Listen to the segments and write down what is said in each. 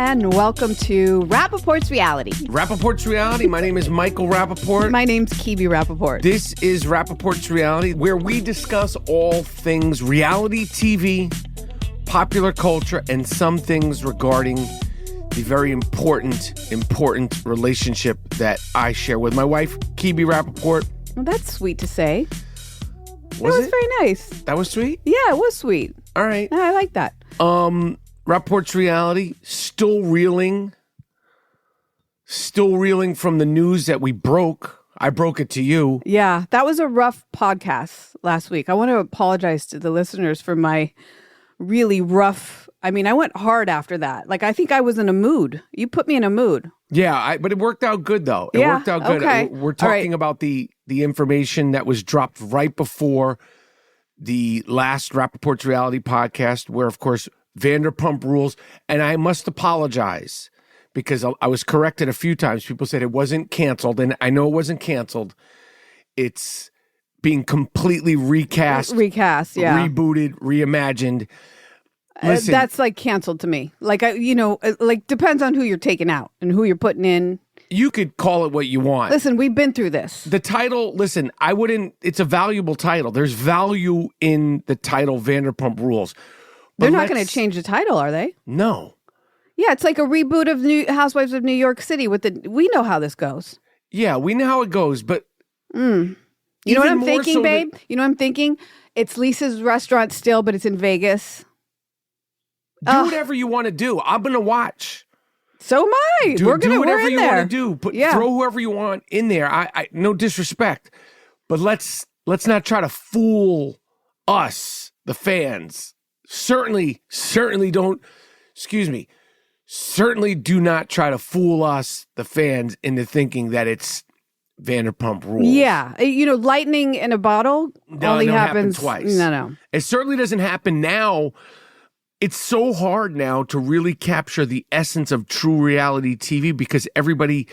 and welcome to Rapaport's Reality. Rapaport's Reality. My name is Michael Rapaport. My name's Kebe Rapaport. This is Rapaport's Reality, where we discuss all things reality TV, popular culture, and some things regarding the very important relationship that I share with my wife, Kebe Rapaport. Well, that's sweet to say. Was it? Very nice. That was sweet? Yeah, it was sweet. All right. I like that. Rapaport's Reality, still reeling from the news that we broke. I broke it to you. Yeah, that was a rough podcast last week. I want to apologize to the listeners for my really rough. I mean, I went hard after that. Like, I think I was in a mood. You put me in a mood. Yeah, but it worked out good, though. It worked out good. Okay. We're talking about the information that was dropped right before the last Rapaport's Reality podcast, where, of course, Vanderpump Rules. And I must apologize because I was corrected a few times. People said it wasn't canceled, and I know it wasn't canceled. It's being completely recast, yeah, rebooted, reimagined. Listen, that's like canceled to me. Like, like depends on who you're taking out and who you're putting in. You could call it what you want. Listen, we've been through this. The title, listen, it's a valuable title. There's value in the title Vanderpump Rules. They're not going to change the title, are they? No. Yeah, it's like a reboot of New Housewives of New York City. We know how this goes. Yeah, we know how it goes, but you know what I'm thinking, babe? You know what I'm thinking? It's Lisa's restaurant still, but it's in Vegas. Do whatever you want to do. I'm going to watch. So am I. Do whatever you want to do. Throw whoever you want in there. I no disrespect, but let's not try to fool us, the fans. Certainly don't. Excuse me. Certainly do not try to fool us, the fans, into thinking that it's Vanderpump Rules. Yeah, lightning in a bottle only happens twice. No. It certainly doesn't happen now. It's so hard now to really capture the essence of true reality TV because everybody,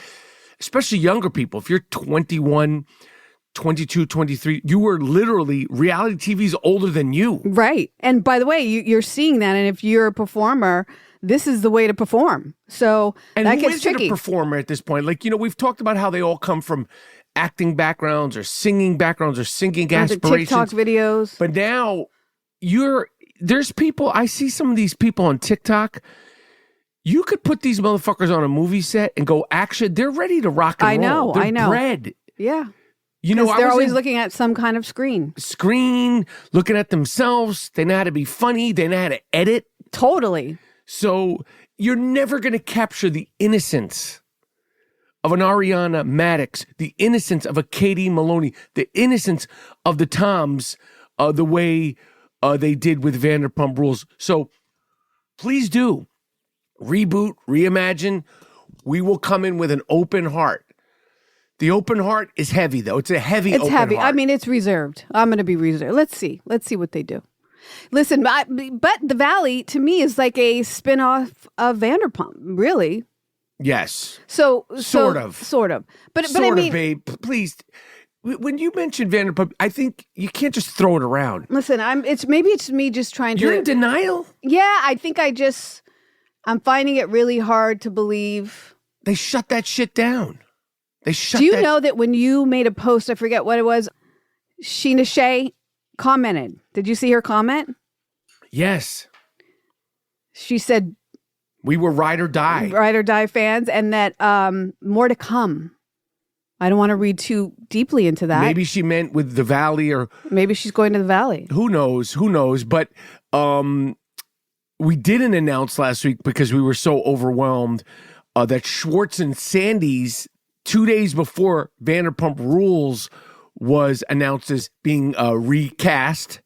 especially younger people, if you're 21, 22, 23, you were literally, reality TV's older than you. Right. And by the way, you're seeing that. And if you're a performer, this is the way to perform. So and that who gets isn't tricky. A performer at this point? Like, we've talked about how they all come from acting backgrounds or singing aspirations. TikTok videos. But now there's people, I see some of these people on TikTok. You could put these motherfuckers on a movie set and go action. They're ready to rock and roll. I know. Bred. Yeah. They're always looking at some kind of screen, looking at themselves. They know how to be funny. They know how to edit. Totally. So you're never going to capture the innocence of an Ariana Madix, the innocence of a Katie Maloney, the innocence of the Toms, the way they did with Vanderpump Rules. So please do reboot, reimagine. We will come in with an open heart. The open heart is heavy, though. It's heavy. Heart. I mean, it's reserved. I'm going to be reserved. Let's see what they do. Listen, but The Valley, to me, is like a spinoff of Vanderpump, really. Yes. Sort of. But I mean, babe, please. When you mention Vanderpump, I think you can't just throw it around. Listen, it's me just trying to. You're in denial? Yeah, I think I'm finding it really hard to believe. They shut that shit down. Do you know that when you made a post, I forget what it was, Sheena Shea commented. Did you see her comment? Yes. She said, we were ride or die fans, and that more to come. I don't want to read too deeply into that. Maybe she meant with the Valley, or maybe she's going to the Valley. Who knows? But we didn't announce last week because we were so overwhelmed that Schwartz and Sandy's 2 days before Vanderpump Rules was announced as being recast.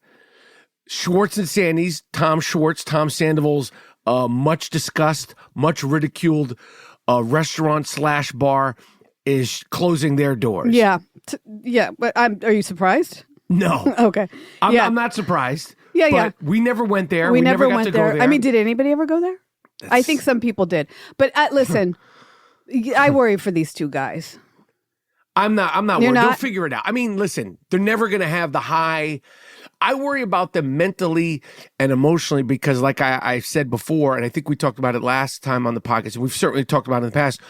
Schwartz and Sandy's, Tom Schwartz, Tom Sandoval's much discussed, much ridiculed restaurant/bar is closing their doors. Yeah. But are you surprised? No. Okay. I'm not surprised. Yeah. We never went there. We never got went to there. go there. I mean, did anybody ever go there? I think some people did. But listen, I worry for these two guys. I'm not worried. They'll figure it out. I mean, listen, they're never going to have the high. I worry about them mentally and emotionally because, like I said before, and I think we talked about it last time on the podcast, and we've certainly talked about it in the past,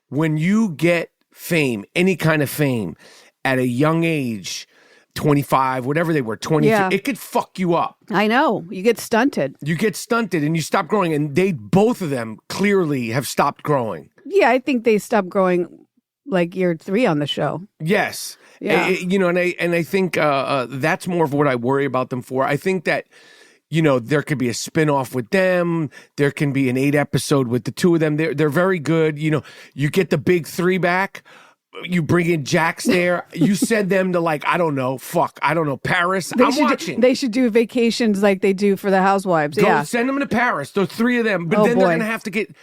when you get fame, any kind of fame, at a young age, 25, whatever they were, 23, it could fuck you up. I know. You get stunted. You get stunted and you stop growing, and both of them clearly have stopped growing. Yeah, I think they stopped growing like year 3 on the show. Yes. Yeah. And I think that's more of what I worry about them for. I think that, there could be a spinoff with them. There can be an 8 episode with the two of them. They're very good. You get the big 3 back. You bring in Jax there. You send them to Paris. I'm watching. They should do vacations like they do for the housewives. Send them to Paris. Those 3 of them. But then they're going to have to get,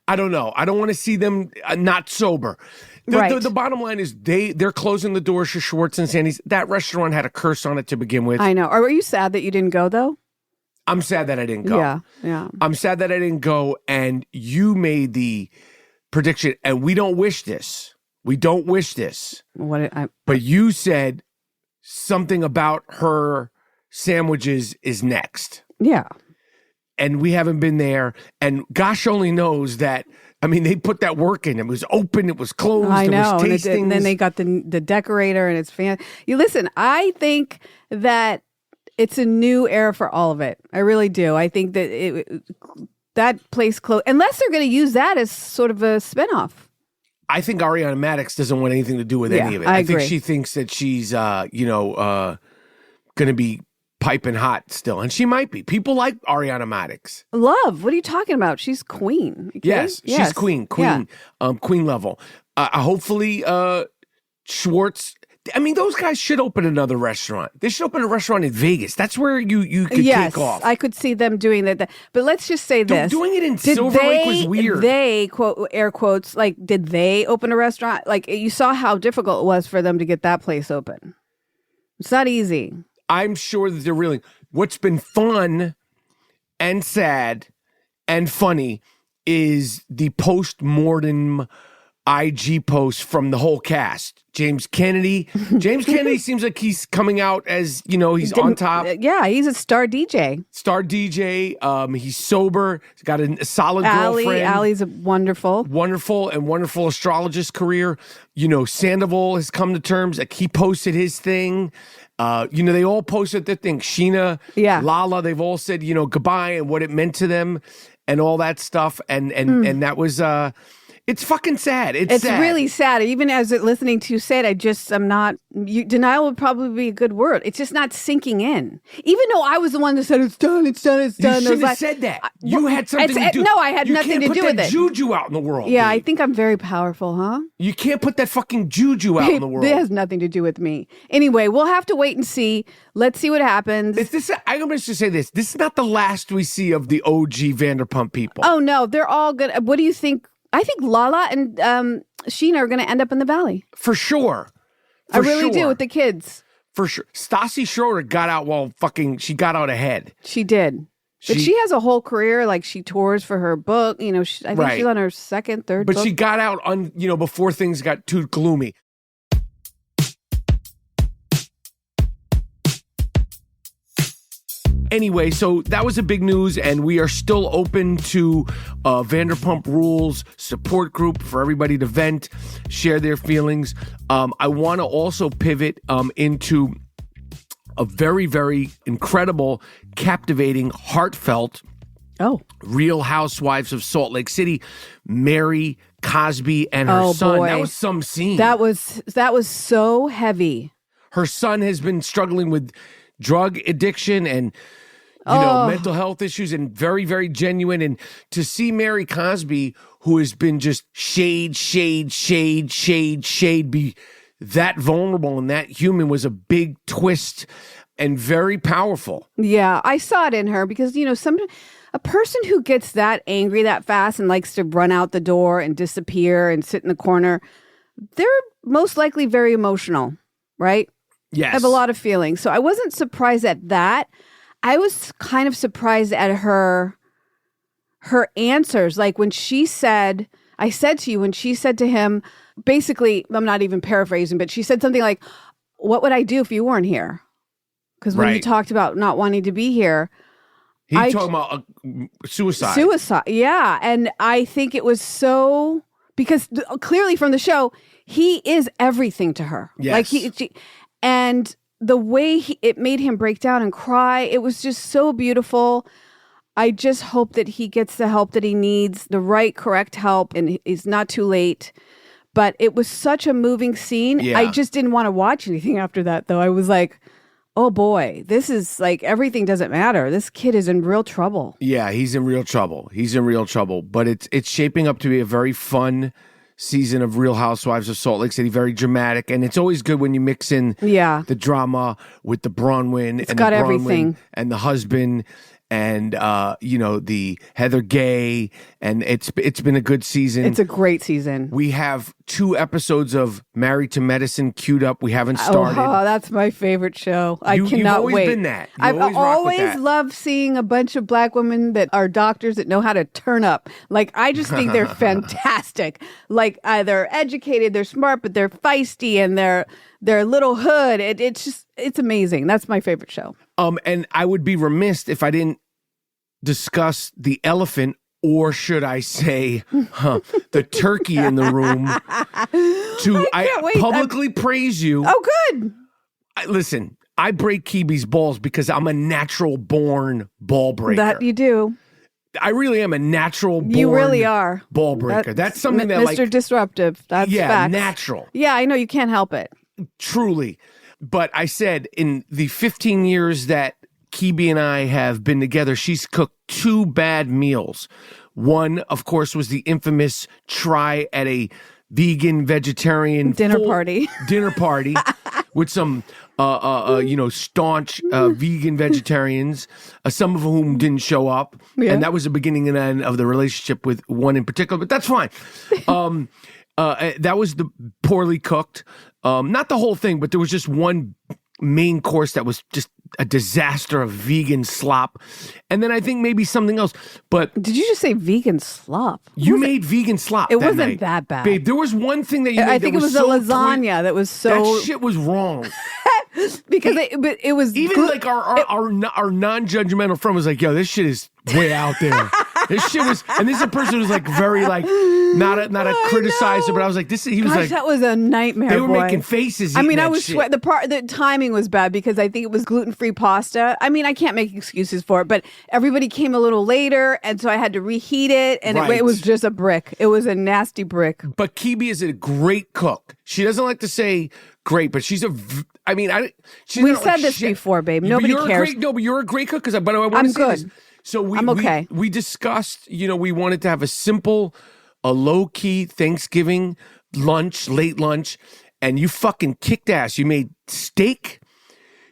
I don't know. I don't want to see them not sober. The bottom line is they're closing the doors to Schwartz and Sandy's. That restaurant had a curse on it to begin with. I know. Are you sad that you didn't go, though? I'm sad that I didn't go. Yeah. I'm sad that I didn't go, and you made the prediction, and we don't wish this. We don't wish this. But you said something about her sandwiches is next. Yeah. And we haven't been there. And gosh only knows that, they put that work in. It was open. It was closed. I know. There was tastings. And then they got the decorator and it's fan. You listen, I think that it's a new era for all of it. I really do. I think that that place closed. Unless they're going to use that as sort of a spinoff. I think Ariana Madix doesn't want anything to do with any of it. I think agree. she thinks that she's, going to be piping hot still. And she might be. People like Ariana Madix. Love. What are you talking about? She's queen. Okay? Yes, she's queen. Queen level. Hopefully, Schwartz. Those guys should open another restaurant. They should open a restaurant in Vegas. That's where you could take off. I could see them doing that. But let's just say this. Doing it in Silver Lake was weird. They, quote, air quotes, did they open a restaurant? You saw how difficult it was for them to get that place open. It's not easy. I'm sure that they're really. What's been fun and sad and funny is the post-mortem IG post from the whole cast. James Kennedy seems like he's coming out as, he's on top. Yeah, he's a star DJ. He's sober. He's got a solid girlfriend. Allie's a wonderful astrologist career. Sandoval has come to terms. He posted his thing. They all posted their thing. Sheena, Lala, they've all said, goodbye and what it meant to them and all that stuff. And that was... It's fucking sad. It's sad. Really sad. Even as listening to you say it, I'm not. Denial would probably be a good word. It's just not sinking in. Even though I was the one that said it's done. You shouldn't have said that. You had something to do. No, I had nothing to do with it. You can't put that juju out in the world. Yeah, babe. I think I'm very powerful, huh? You can't put that fucking juju out in the world. It has nothing to do with me. Anyway, we'll have to wait and see. Let's see what happens. I'm going to say this. This is not the last we see of the OG Vanderpump people. Oh, no. They're all good. What do you think? I think Lala and Sheena are going to end up in the valley. For sure. I really do with the kids. For sure. Stassi Schroeder got out she got out ahead. She did. But she has a whole career. She tours for her book. I think she's on her second, third book. But she got out before things got too gloomy. Anyway, so that was a big news, and we are still open to Vanderpump Rules support group for everybody to vent, share their feelings. I want to also pivot into a very, very incredible, captivating, heartfelt Real Housewives of Salt Lake City, Mary Cosby and her son. Boy. That was some scene. That was so heavy. Her son has been struggling with drug addiction and mental health issues, and very, very genuine. And to see Mary Cosby, who has been just shade, be that vulnerable and that human was a big twist and very powerful. Yeah, I saw it in her because, a person who gets that angry that fast and likes to run out the door and disappear and sit in the corner, they're most likely very emotional, right? Yes. Have a lot of feelings. So I wasn't surprised at that. I was kind of surprised at her answers. When she said, when she said to him, basically, I'm not even paraphrasing, but she said something like, what would I do if you weren't here? Because when he Right. talked about not wanting to be here, He's talking about suicide. Suicide, yeah. And I think it was so, because clearly from the show, he is everything to her. Yes. Like and the way it made him break down and cry, it was just so beautiful. I just hope that he gets the help that he needs, the right, correct help, and it's not too late. But it was such a moving scene. Yeah. I just didn't want to watch anything after that, though. I was like, oh boy, this is like everything doesn't matter. This kid is in real trouble. Yeah, he's in real trouble. He's in real trouble. But it's shaping up to be a very fun season of Real Housewives of Salt Lake City. Very dramatic, and it's always good when you mix in the drama with the Bronwyn and got the Bronwyn everything. and the husband. And the Heather Gay, and it's been a good season. It's a great season. We have 2 episodes of Married to Medicine queued up. We haven't started. Oh, that's my favorite show. I cannot you've always wait. been that. I've always loved seeing a bunch of black women that are doctors that know how to turn up. Like, I just think they're fantastic. Like, they're educated, they're smart, but they're feisty, and they're little hood. It's amazing. That's my favorite show. And I would be remiss if I didn't discuss the elephant, or should I say, the turkey in the room. I publicly praise you. Oh, good. Listen, I break Kebe's balls because I'm a natural born ball breaker. That you do. I really am a natural born You really are. ball breaker. That's something that Mr. Disruptive. That's facts. Natural. Yeah, I know. You can't help it. Truly. But I said in the 15 years that Kebe and I have been together, she's cooked 2 bad meals. One, of course, was the infamous try at a vegan, vegetarian dinner party with some, staunch vegan vegetarians, some of whom didn't show up. Yeah. And that was the beginning and end of the relationship with one in particular, but that's fine. That was the poorly cooked. Not the whole thing, but there was just one main course that was just a disaster of vegan slop. And then I think maybe something else. But did you just say vegan slop? You made vegan slop. It that wasn't night. that bad. Babe, there was one thing that you made I think that it was so a lasagna that was so... That shit was wrong. Because it was... Even like our non-judgmental friend was like, yo, this shit is way out there. This shit was... And this is a person who was like very like... Not a criticizer, but I was like, he was like... that was a nightmare, They were making faces. I mean, I was sweat. the timing was bad because I think it was gluten-free pasta. I mean, I can't make excuses for it, but everybody came a little later, and so I had to reheat it, and it was just a brick. It was a nasty brick. But Kebe is a great cook. She doesn't like to say great, but she's we've said this before, babe. Nobody cares. But you're a great cook. But I want I'm to say good. this. So I'm okay. We discussed, we wanted to have a low-key Thanksgiving lunch, late lunch, and you fucking kicked ass. You made steak.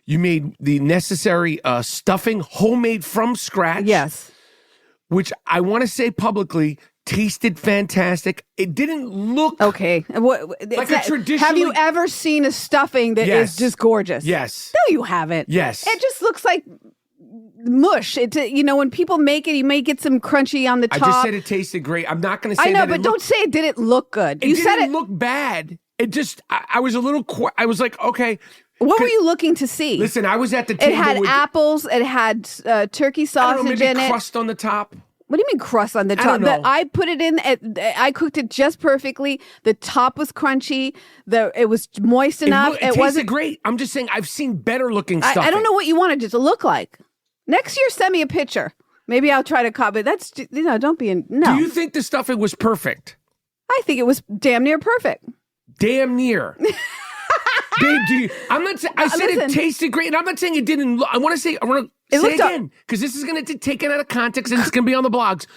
You made the necessary stuffing, homemade from scratch. Yes. Which I want to say publicly tasted fantastic. It didn't look okay. Like a traditional. Have you ever seen a stuffing that is just gorgeous? Yes. No, you haven't. Yes. It just looks like mush. When people make it, you may get some crunchy on the top. I just said it tasted great. I'm not going to say I know, but don't say it didn't look good. You said it didn't look bad. It just, I was a little, I was like, okay. What were you looking to see? Listen, I was at the table. It had apples. It had turkey sausage in it. Crust on the top. What do you mean crust on the top? I don't know. I put it in. I cooked it just perfectly. The top was crunchy. It was moist enough. It tasted great. I'm just saying I've seen better looking stuff. I don't know what you wanted it to look like. Next year, send me a picture. Maybe I'll try to copy. That's don't be in. No. Do you think the stuffing was perfect? I think it was damn near perfect. Damn near. Babe, I'm not saying. I said listen, it tasted great, and I'm not saying it didn't look. I want to say it again because this is going to take it out of context, and it's going to be on the blogs.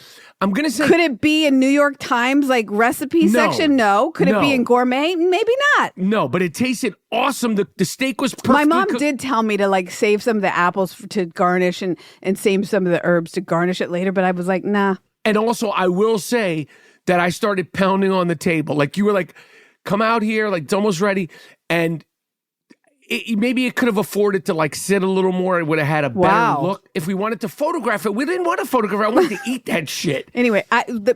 I'm going to say, could it be in New York Times recipe section? No. Could it be in gourmet? Maybe not. No, but it tasted awesome. The steak was perfect. My mom did tell me to save some of the apples to garnish and save some of the herbs to garnish it later, but I was like, nah. And also, I will say that I started pounding on the table. Like you were like, come out here, it's almost ready. And maybe it could have afforded to sit a little more. It would have had a better look. If we wanted to photograph it, we didn't want to photograph it. I wanted to eat that shit. Anyway,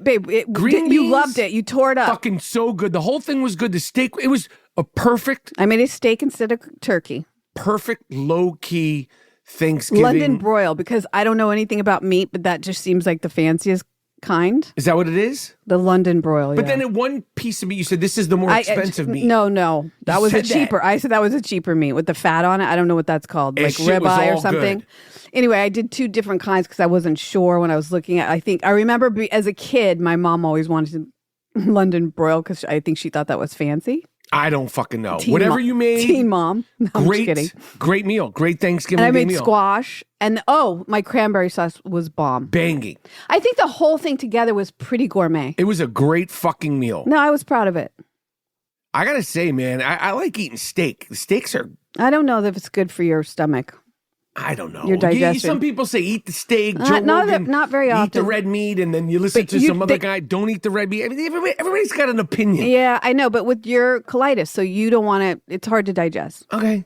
babe, green beans, you loved it. You tore it up. Fucking so good. The whole thing was good. The steak, it was a perfect. I made a steak instead of turkey. perfect low-key Thanksgiving. London broil, because I don't know anything about meat, but that just seems like the fanciest kind. Is that what it is? The London broil, But yeah. then in one piece of meat, you said this is the more expensive meat. No. That was a said that. cheaper. I said that was a cheaper meat with the fat on it. I don't know what that's called. That Like shit was ribeye or all something. good. Anyway, I did 2 different kinds because I wasn't sure when I was looking at. I remember as a kid, my mom always wanted London broil because I think she thought that was fancy. I don't fucking know. Whatever you made. Teen mom. No, I'm just kidding. Great meal. Great Thanksgiving And I Day made meal. squash. And my cranberry sauce was bomb. Banging. I think the whole thing together was pretty gourmet. It was a great fucking meal. No, I was proud of it. I gotta say, man, I like eating steak. The steaks are, I don't know if it's good for your stomach. I don't know. Your digestion. Some people say eat the steak. Joe Not Rogan, very eat often. the red meat, and then you listen to some other guy, don't eat the red meat. I mean, everybody's got an opinion. Yeah, I know, but with your colitis, so you don't want to, it's hard to digest. Okay.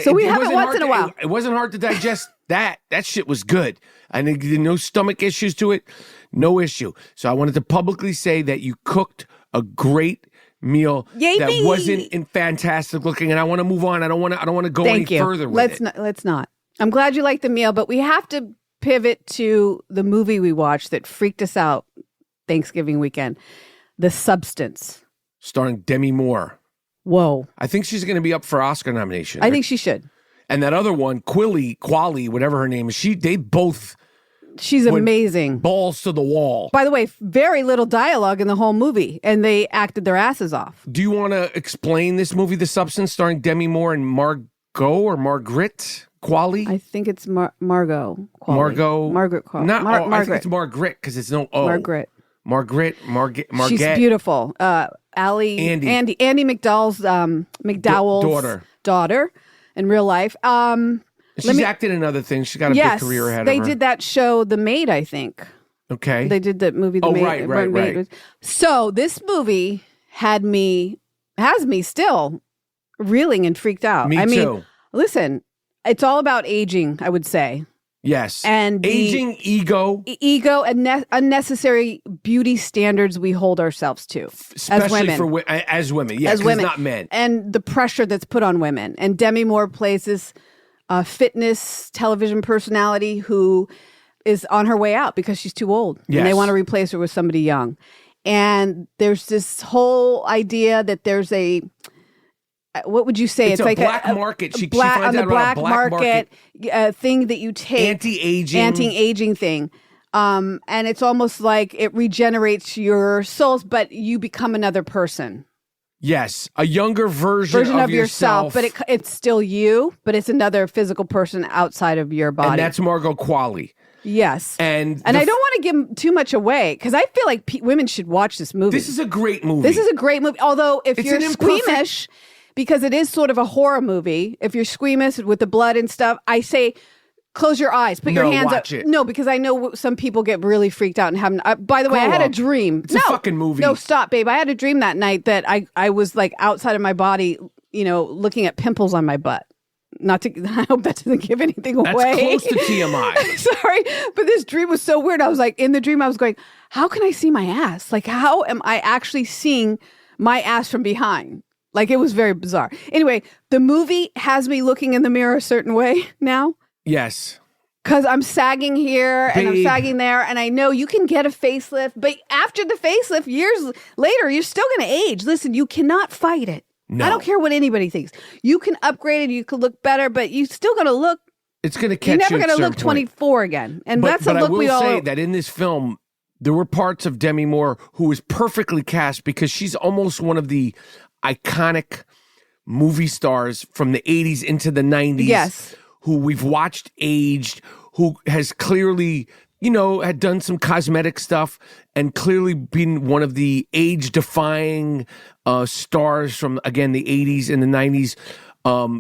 So we It have it wasn't once hard in a while. It wasn't hard to digest that. That shit was good. And no stomach issues to it. No issue. So I wanted to publicly say that you cooked a great meal Yay that me. wasn't fantastic looking. And I want to move on. I don't want to go any further with it. Let's not. I'm glad you liked the meal, but we have to pivot to the movie we watched that freaked us out Thanksgiving weekend, The Substance. Starring Demi Moore. Whoa. I think she's going to be up for Oscar nomination. I think she should. And that other one, Quali, whatever her name is, they both She's went amazing. balls to the wall. By the way, very little dialogue in the whole movie, and they acted their asses off. Do you want to explain this movie, The Substance, starring Demi Moore and Margot or Margaret Qualley? I think it's Margot. Qualley. Margaret Qualley. I think it's Margaret because it's no O. Margaret. Margaret. She's beautiful. Andy McDowell's daughter in real life. She's acted in other things. She's got a big career ahead of her. They did that show, The Maid, I think. Okay. They did that movie, The Maid. Right. So this movie has me still reeling and freaked out. Me too. Listen, it's all about aging, I would say. Yes. And aging, ego, and unnecessary beauty standards we hold ourselves to especially as women. Yeah, as women, not men. And the pressure that's put on women. And Demi Moore plays this fitness television personality who is on her way out because she's too old. Yes. And they want to replace her with somebody young. And there's this whole idea that there's what would you say? It's like black market. She finds on the out black about a black market thing that you take. Anti-aging thing. And it's almost like it regenerates your souls, but you become another person. Yes, a younger version of yourself. But it's still you, but it's another physical person outside of your body. And that's Margot Qualley. Yes. And I don't want to give too much away because I feel like women should watch this movie. This is a great movie. Although if you're squeamish, because it is sort of a horror movie, if you're squeamish with the blood and stuff, I say close your eyes, put your hands watch up. it. No, because I know some people get really freaked out and haven't. By the way, I had a dream. It's a fucking movie. No, stop, babe. I had a dream that night that I was like outside of my body, looking at pimples on my butt. Not to, I hope that doesn't give anything away. That's close to TMI. Sorry, but this dream was so weird. I was like, in the dream, I was going, how can I see my ass? Like, how am I actually seeing my ass from behind? Like, it was very bizarre. Anyway, the movie has me looking in the mirror a certain way now. Yes. Because I'm sagging here and I'm sagging there. And I know you can get a facelift, but after the facelift, years later, you're still going to age. Listen, you cannot fight it. No. I don't care what anybody thinks. You can upgrade it, you can look better, but you're still going to look. It's going to catch you. You're never going to look 24 again. And that's a look we all. But I will say that in this film, there were parts of Demi Moore who was perfectly cast because she's almost one of the iconic movie stars from the 80s into the 90s. Yes. Who we've watched aged, who has clearly, had done some cosmetic stuff and clearly been one of the age-defying stars from, again, the 80s and the 90s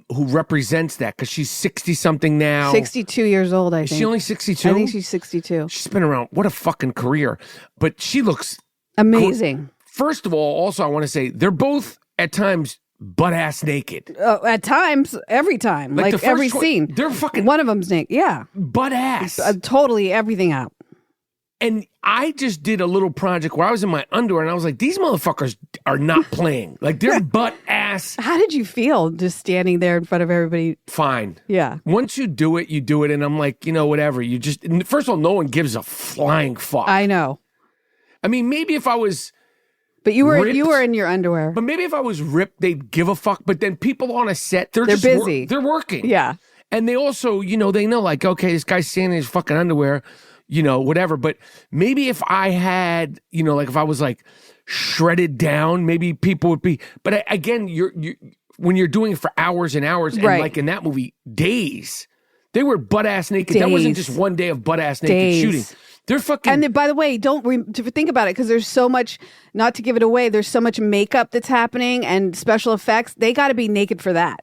who represents that because she's 60-something now. 62 years old, I think. Is she only 62? I think she's 62. She's been around. What a fucking career. But she looks amazing. First of all, also, I want to say they're both at times butt-ass naked. At times, every time. Like every scene. They're fucking... One of them's naked. Yeah. Butt-ass. Totally everything out. And I just did a little project where I was in my underwear and I was like, these motherfuckers are not playing. Like, they're butt ass. How did you feel just standing there in front of everybody? Fine. Yeah. Once you do it, you do it. And I'm like, whatever. You just, first of all, no one gives a flying fuck. I know. I mean, maybe if I was. But you were ripped, in your underwear. But maybe if I was ripped, they'd give a fuck. But then people on a set, they're just busy. They're working. Yeah. And they also, they know, like, okay, this guy's standing in his fucking underwear, whatever. But maybe if I had, like if I was like shredded down, maybe people would be. But again, when you're doing it for hours and hours, and like in that movie, days, they were butt ass naked. Days. That wasn't just one day of butt ass naked shooting. They're fucking. And then, by the way, to think about it, because there's so much, not to give it away, there's so much makeup that's happening and special effects. They got to be naked for that.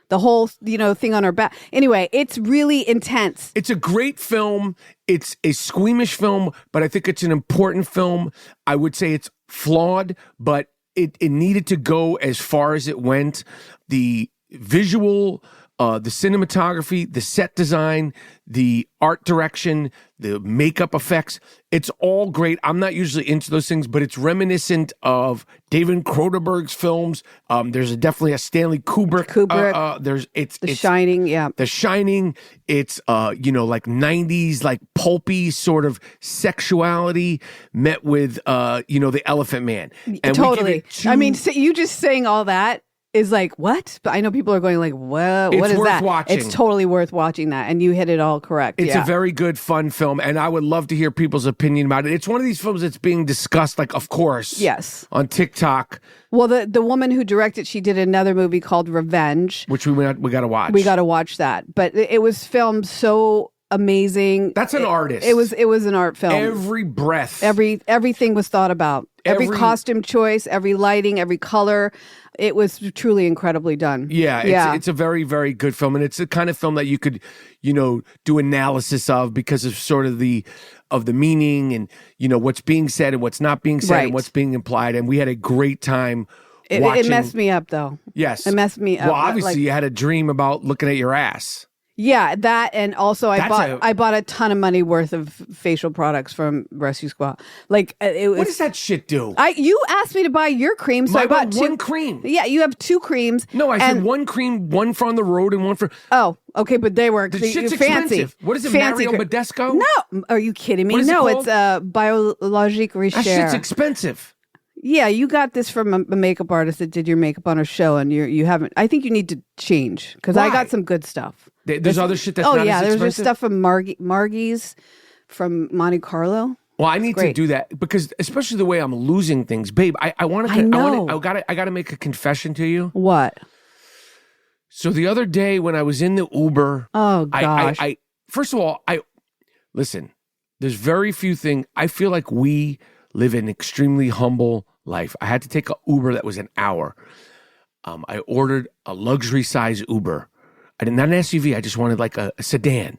The whole, thing on her back. Anyway, it's really intense. It's a great film. It's a squeamish film, but I think it's an important film. I would say it's flawed, but it needed to go as far as it went. The visual, the cinematography, the set design, the art direction, the makeup effects, it's all great. I'm not usually into those things, but it's reminiscent of David Cronenberg's films. There's definitely a Stanley Kubrick. It's The Shining, yeah. The Shining. It's like 90s, like pulpy sort of sexuality met with the Elephant Man. And totally. I mean, you just saying all that is like, what? But I know people are going like, what is that? It's worth watching. It's totally worth watching that. And you hit it all correct. It's a very good, fun film. And I would love to hear people's opinion about it. It's one of these films that's being discussed, like, of course. Yes. On TikTok. Well, the woman who directed, she did another movie called Revenge. Which we got to watch. We got to watch that. But it was filmed so amazing. That's an artist. It was an art film. Every breath. Everything was thought about. Every costume choice, every lighting, every color. It was truly incredibly done. Yeah, it's a very, very good film. And it's the kind of film that you could, do analysis of because of sort of the meaning and, what's being said and what's not being said and what's being implied. And we had a great time watching. It messed me up, though. Yes. It messed me up. Well, obviously, you had a dream about looking at your ass. Yeah, that, and also I bought a ton of money worth of facial products from Rescue Squad. Like it was. What does that shit do? You asked me to buy your cream, so I bought one cream. Yeah, you have two creams. No, I said one cream, one for on the road and one for. Oh, okay, but they were shit's fancy. Expensive. What is it, fancy Mario Badescu? No, are you kidding me? What is it No, called? it's Biologique Recher. That shit's expensive. Yeah, you got this from a makeup artist that did your makeup on her show, and you haven't. I think you need to change because I got some good stuff. There's other shit that's not as expensive? There's stuff from Margie's from Monte Carlo. Well, I need to do that because, especially the way I'm losing things, babe. I want to. I got to make a confession to you. What? So the other day when I was in the Uber, oh gosh, I first of all, listen. There's very few things. I feel like we live an extremely humble life. I had to take an Uber that was an hour. I ordered a luxury size Uber. I did not an SUV. I just wanted like a sedan.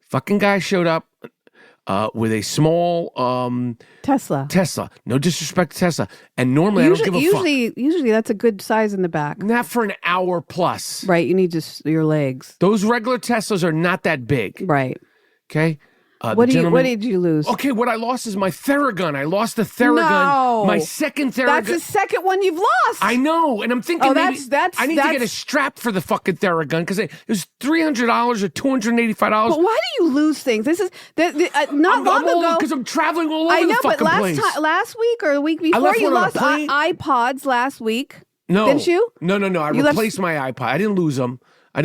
Fucking guy showed up with a small Tesla. No disrespect to Tesla. And normally I don't give a fuck. Usually that's a good size in the back. Not for an hour plus. Right. You need just your legs. Those regular Teslas are not that big. Right. Okay. What did you lose? Okay, what I lost is my Theragun. I lost the Theragun. No. My second Theragun. That's the second one you've lost. I know, and I'm thinking I need to get a strap for the fucking Theragun because it was $300 or $285. But why do you lose things? This is not long ago because I'm traveling all over the fucking place. Last week or the week before, you lost iPods last week. No, didn't you? No. I replaced my iPod. I didn't lose them. I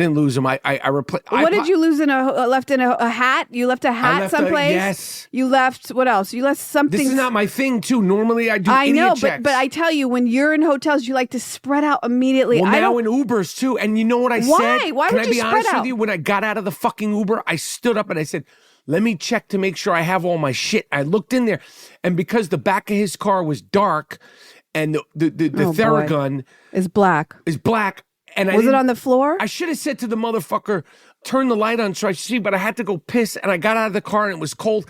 replaced. What did you lose left in a hat? You left a hat someplace? Yes. You left, what else? You left something. This is not my thing, too. Normally I do idiot checks. But I tell you, when you're in hotels, you like to spread out immediately. Well, now in Ubers, too. And you know what I said? Why would you spread out? Can I be honest with you? When I got out of the fucking Uber, I stood up and I said, let me check to make sure I have all my shit. I looked in there. And because the back of his car was dark and the Theragun is black. And was it on the floor? I should have said to the motherfucker, turn the light on so I see, but I had to go piss and I got out of the car and it was cold.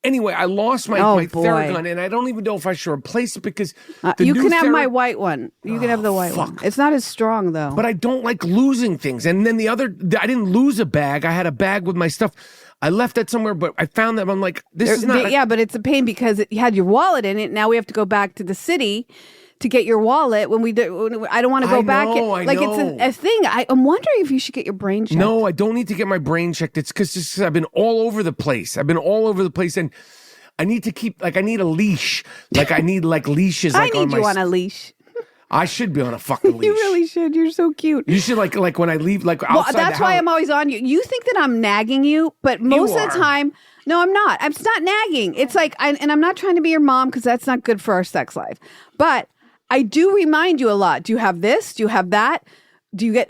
Anyway, I lost my Theragun, and I don't even know if I should replace it because you can have my white one. You can have the white one. It's not as strong though. But I don't like losing things. And then I didn't lose a bag. I had a bag with my stuff. I left that somewhere, but I found that I'm like, this is not. Yeah, but it's a pain because you had your wallet in it. Now we have to go back to the city to get your wallet when we do. I don't want to go back. It's a thing. I'm wondering if you should get your brain checked. No, I don't need to get my brain checked. It's because I've been all over the place. And I need to keep, I need a leash. I need leashes. I need you on a leash. I should be on a fucking leash. You really should. You're so cute. You should like when I leave outside Well, that's the why house. I'm always on you. You think that I'm nagging you, but most of the time, no, I'm not. I'm not nagging. It's and I'm not trying to be your mom because that's not good for our sex life. But I do remind you a lot. Do you have this? Do you have that?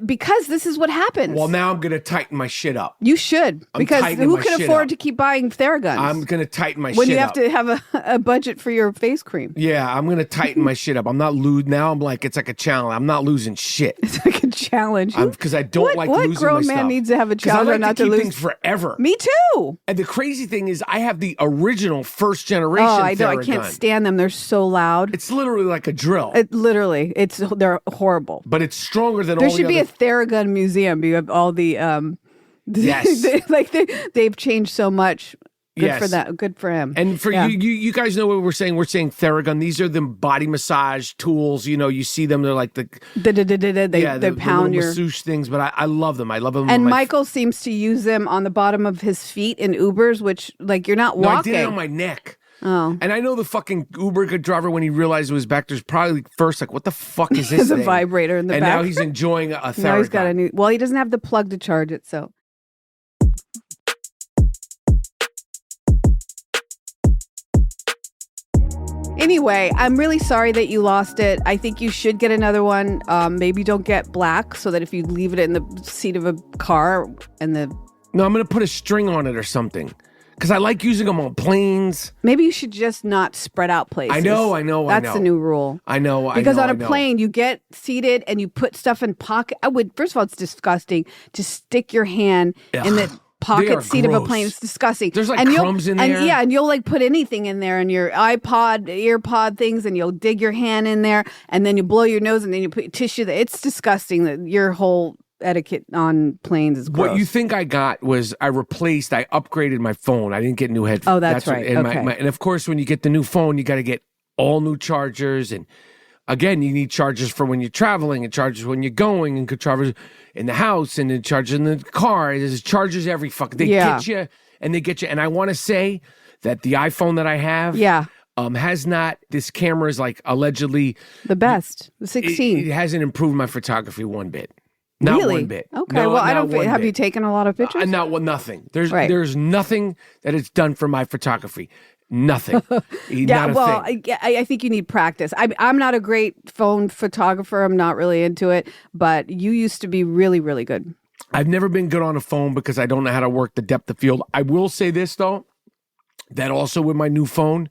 Because this is what happens. Well, now I'm going to tighten my shit up. You should, because who can afford to keep buying Theraguns? I'm going to tighten my shit up. When you have to have a budget for your face cream. Yeah, I'm going to tighten my shit up. I'm not losing. Now I'm it's like a challenge. I'm not losing shit. It's like a challenge. Because I don't like losing my stuff. What grown man needs to have a challenge or not to lose? Things forever. Me too. And the crazy thing is I have the original first generation I know. I can't stand them. They're so loud. It's literally like a drill. They're horrible. But it's stronger than there all the should be a Theragun museum. You have all the yes. they've changed so much. Good for that. Good for him. And for you guys know what we're saying. We're saying Theragun. These are the body massage tools. You see them. They're like they pound your masseuse things. But I love them. I love them. And Michael seems to use them on the bottom of his feet in Ubers, which you're not walking. I did it on my neck. Oh. And I know the fucking Uber driver, when he realized it was back, there's probably first what the fuck is this There's a vibrator in the back? back. And now he's enjoying a Theragun. Now he's got a new. Well, he doesn't have the plug to charge it, so. Anyway, I'm really sorry that you lost it. I think you should get another one. Maybe don't get black so that if you leave it in the seat of a car and the. No, I'm going to put a string on it or something. Because I like using them on planes. Maybe you should just not spread out places. I know. That's the new rule. I know. Because on a plane, you get seated and you put stuff in pocket. First of all, it's disgusting to stick your hand in the pocket seat of a plane. It's disgusting. There's crumbs in there. And you'll put anything in there, and your iPod, earpod things, and you'll dig your hand in there, and then you blow your nose, and then you put tissue there. It's disgusting that your whole etiquette on planes is gross. What you think I got was I upgraded my phone. I didn't get new headphones. Oh, that's right. And of course, when you get the new phone, you got to get all new chargers. And again, you need chargers for when you're traveling and chargers when you're going and chargers in the house and then chargers in the car. There's chargers every they get you and they get you. And I want to say that the iPhone that I have has not, this camera is allegedly the best. The 16. It hasn't improved my photography one bit. Not really? one bit. Okay. No, well, I don't. Have you taken a lot of pictures? Nothing. There's nothing that it's done for my photography. Nothing. I think you need practice. I'm not a great phone photographer. I'm not really into it. But you used to be really, really good. I've never been good on a phone because I don't know how to work the depth of field. I will say this though, that also with my new phone,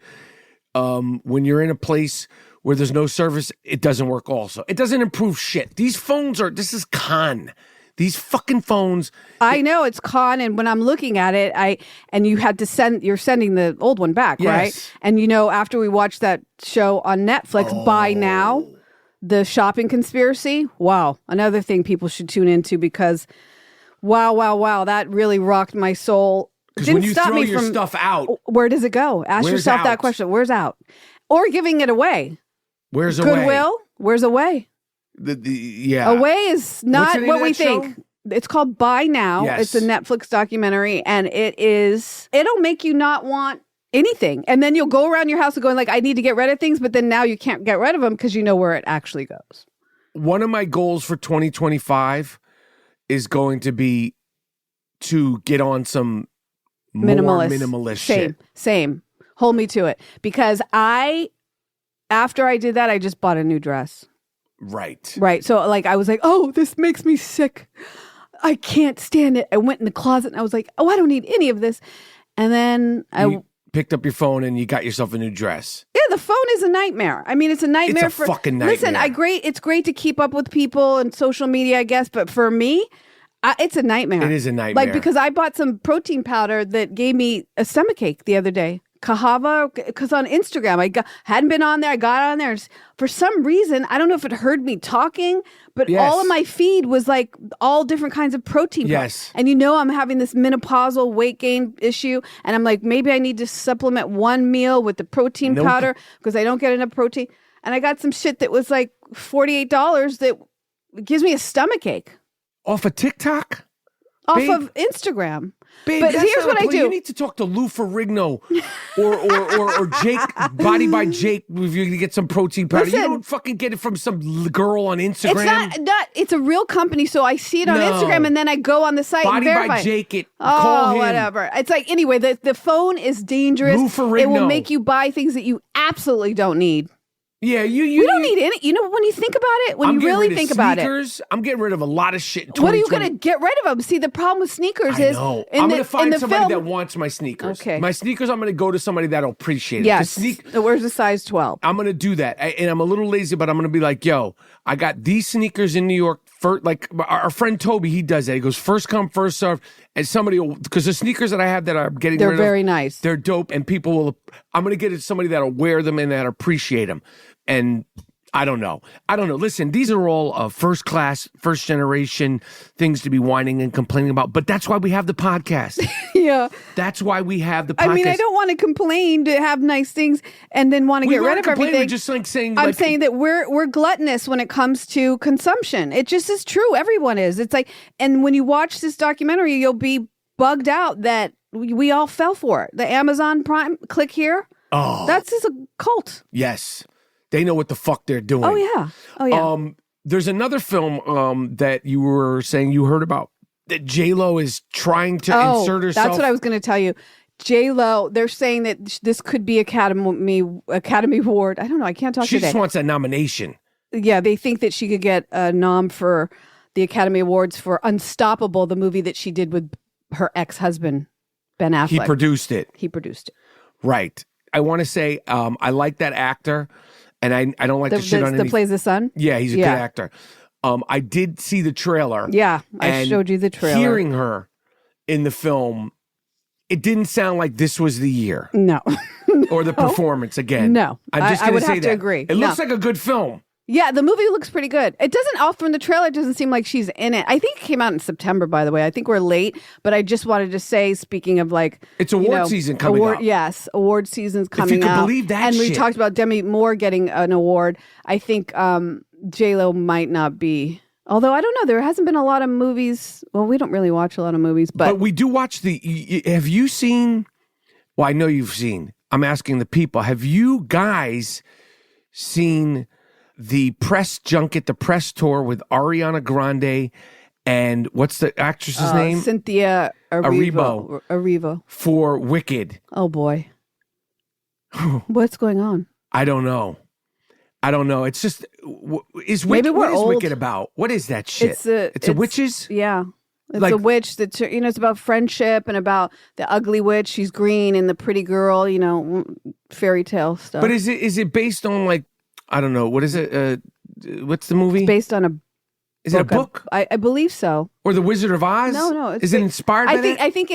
when you're in a place where there's no service, it doesn't work also. It doesn't improve shit. This is con. These fucking phones. I know it's con, and when I'm looking at it, you're sending the old one back, yes. Right? And after we watched that show on Netflix, Buy Now, the shopping conspiracy, wow, another thing people should tune into because wow, that really rocked my soul. Because when you throw your stuff out, where does it go? Ask yourself that question. Where's out? Or giving it away. Where's away? Goodwill? Where's away? Away is not what we think. It's called Buy Now. Yes. It's a Netflix documentary, and it'll make you not want anything. And then you'll go around your house and going I need to get rid of things, but then now you can't get rid of them because you know where it actually goes. One of my goals for 2025 is going to be to get on some minimalist shit. Same. Hold me to it. Because after I did that, I just bought a new dress. Right. So I was oh, this makes me sick. I can't stand it. I went in the closet and I was I don't need any of this. And then you picked up your phone and you got yourself a new dress. Yeah, the phone is a nightmare. I mean, it's a nightmare. It's a fucking nightmare. Listen, it's great to keep up with people and social media, I guess. But for me, it's a nightmare. It is a nightmare. Because I bought some protein powder that gave me a stomachache the other day. Kahava, because on Instagram, hadn't been on there. I got on there. For some reason, I don't know if it heard me talking, but all of my feed was like all different kinds of protein. Yes. And I'm having this menopausal weight gain issue. And I'm like, maybe I need to supplement one meal with the protein powder because I don't get enough protein. And I got some shit that was like $48 that gives me a stomach ache. Off of TikTok? Off of Instagram. Babe, but here's what I do. You need to talk to Lou Ferrigno or Jake, Body by Jake, if you're going to get some protein powder. Listen, you don't fucking get it from some girl on Instagram. It's not. It's a real company, so I see it on Instagram, and then I go on the site Body and verify. by Jake call him. Whatever. It's like, anyway, the phone is dangerous. Lou Ferrigno. It will make you buy things that you absolutely don't need. Yeah, we don't need any. When you think about it, when you really think about it, I'm getting rid of a lot of shit. What are you going to get rid of them? See, the problem with sneakers is I'm going to find somebody that wants my sneakers. Okay, my sneakers. I'm going to go to somebody that'll appreciate it. Yes, where's the size 12? I'm going to do that, and I'm a little lazy, but I'm going to be like, yo, I got these sneakers in New York. Like our friend Toby, he does that. He goes first come, first serve, and somebody will, because the sneakers that I have that I'm getting rid of, they're very nice. They're dope, and people will. I'm going to get it somebody that'll wear them and that appreciate them, and. I don't know. Listen, these are all first class, first generation things to be whining and complaining about. But that's why we have the podcast. Yeah. That's why we have the podcast. I mean, I don't want to complain to have nice things and then want to get rid of everything. We're just like saying, I'm saying that we're gluttonous when it comes to consumption. It just is true. Everyone is. It's like, and when you watch this documentary, you'll be bugged out that we all fell for it. The Amazon Prime, click here. Oh, that's just a cult. Yes. They know what the fuck they're doing. Oh, yeah. There's another film that you were saying you heard about that J-Lo is trying to insert herself. That's what I was going to tell you. J-Lo, they're saying that this could be Academy Award. I don't know. I can't talk today. She just wants a nomination. Yeah, they think that she could get a nom for the Academy Awards for Unstoppable, the movie that she did with her ex-husband, Ben Affleck. He produced it. Right. I want to say I like that actor. And I don't like the shit on that plays the son? Yeah, he's a good actor. I did see the trailer. Yeah, I showed you the trailer. Hearing her in the film, it didn't sound like this was the year. No. Or the performance again. No. I'm just I would have to agree. It looks like a good film. Yeah, the movie looks pretty good. It doesn't, from the trailer, it doesn't seem like she's in it. I think it came out in September, by the way. I think we're late, but I just wanted to say, speaking of like... It's award season coming up. Yes, award season's coming out. If you could believe that and shit. we talked about Demi Moore getting an award. I think J-Lo might not be... Although, I don't know, there hasn't been a lot of movies. Well, we don't really watch a lot of movies, but we do watch have you seen... Well, I know you've seen. I'm asking the people. Have you guys seen... the press junket, the press tour with Ariana Grande and what's the actress's name? Cynthia Erivo. For Wicked. Oh, boy. What's going on? I don't know. It's just, what is Wicked about? What is that shit? It's a witches? Yeah. It's a witch that, it's about friendship and about the ugly witch. She's green and the pretty girl, fairy tale stuff. But is it based on like, I don't know. What is it? What's the movie? It's based on a book. Is it a book? I believe so. Or The Wizard of Oz? No. Is it inspired by that? I think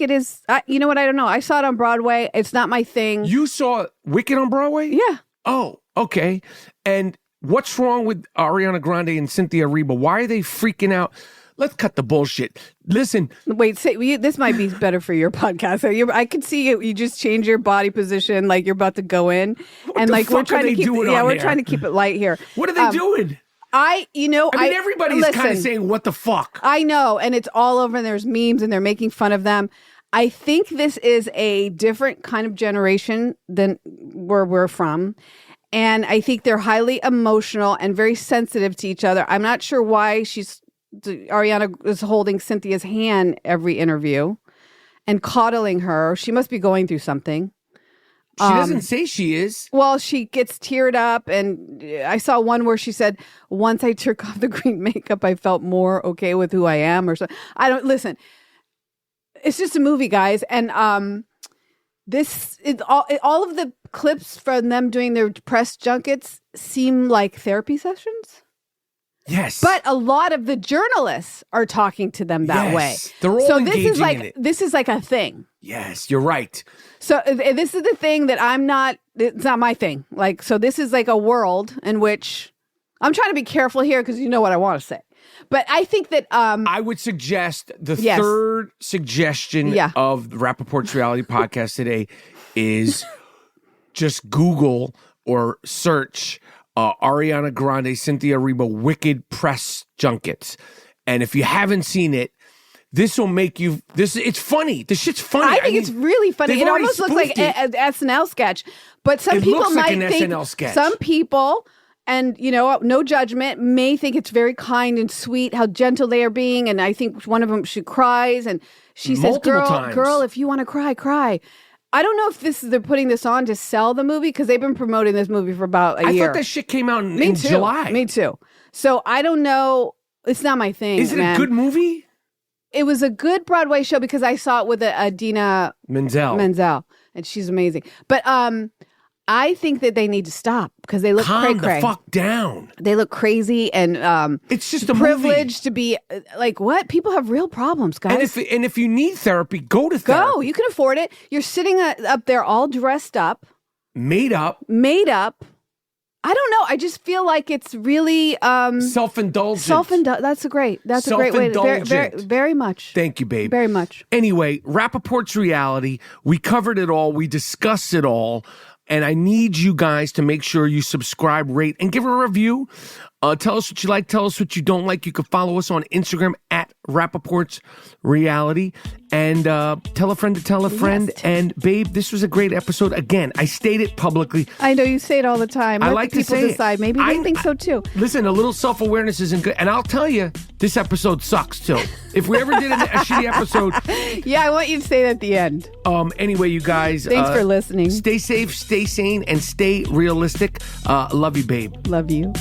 it is. You know what? I don't know. I saw it on Broadway. It's not my thing. You saw Wicked on Broadway? Yeah. Oh, okay. And what's wrong with Ariana Grande and Cynthia Erivo? Why are they freaking out? Let's cut the bullshit. Listen. Wait, this might be better for your podcast. I could see you just change your body position like you're about to go in. What the fuck are they doing on we're there? trying to keep it light here. What are they doing? Everybody's kind of saying, what the fuck? I know, and it's all over, and there's memes, and they're making fun of them. I think this is a different kind of generation than where we're from. And I think they're highly emotional and very sensitive to each other. I'm not sure why Ariana is holding Cynthia's hand every interview and coddling her. She must be going through something. She doesn't say she is. Well, she gets teared up, and I saw one where she said, once I took off the green makeup, I felt more okay with who I am, or so. Listen, it's just a movie, guys. And this is all of the clips from them doing their press junkets seem like therapy sessions. Yes. But a lot of the journalists are talking to them that way. They're all engaging in it. This is like a thing. Yes, you're right. So this is the thing that it's not my thing. Like, so this is like a world in which I'm trying to be careful here because you know what I want to say. But I think that I would suggest the third suggestion of Rapaport's reality podcast today is just Google or search Ariana Grande, Cynthia Erivo, Wicked press junkets. And if you haven't seen it, this will make you. It's funny. The shit's funny. I think it's really funny. It almost looks like an SNL sketch. But some people might think SNL sketch. Some people, and no judgment, may think it's very kind and sweet how gentle they are being. And I think one of them, she cries and she says, "Girl, if you want to cry, cry." I don't know if they're putting this on to sell the movie because they've been promoting this movie for about a year. I thought that shit came out in July. Me too. So I don't know. It's not my thing. Is it a good movie? It was a good Broadway show because I saw it with Idina Menzel, and she's amazing. But I think that they need to stop because they look cray-cray. Calm the fuck down. They look crazy, and it's just a privilege to be like, what? People have real problems, guys. And if you need therapy, go to therapy. Go. You can afford it. You're sitting up there all dressed up, made up. I don't know. I just feel like it's really self-indulgent. That's a great way to very much. Thank you, babe. Very much. Anyway, Rapaport's reality. We covered it all. We discussed it all. And I need you guys to make sure you subscribe, rate, and give a review. Tell us what you like. Tell us what you don't like. You can follow us on Instagram at Rapaport's reality. And tell a friend to tell a friend. Yes. And babe, this was a great episode. Again, I state it publicly. I know you say it all the time. I like to say decide. Maybe they think so too. Listen, a little self-awareness isn't good. And I'll tell you, this episode sucks too. If we ever did a shitty episode. Yeah, I want you to say it at the end. Anyway, you guys. Thanks for listening. Stay safe, stay sane, and stay realistic. Love you, babe. Love you.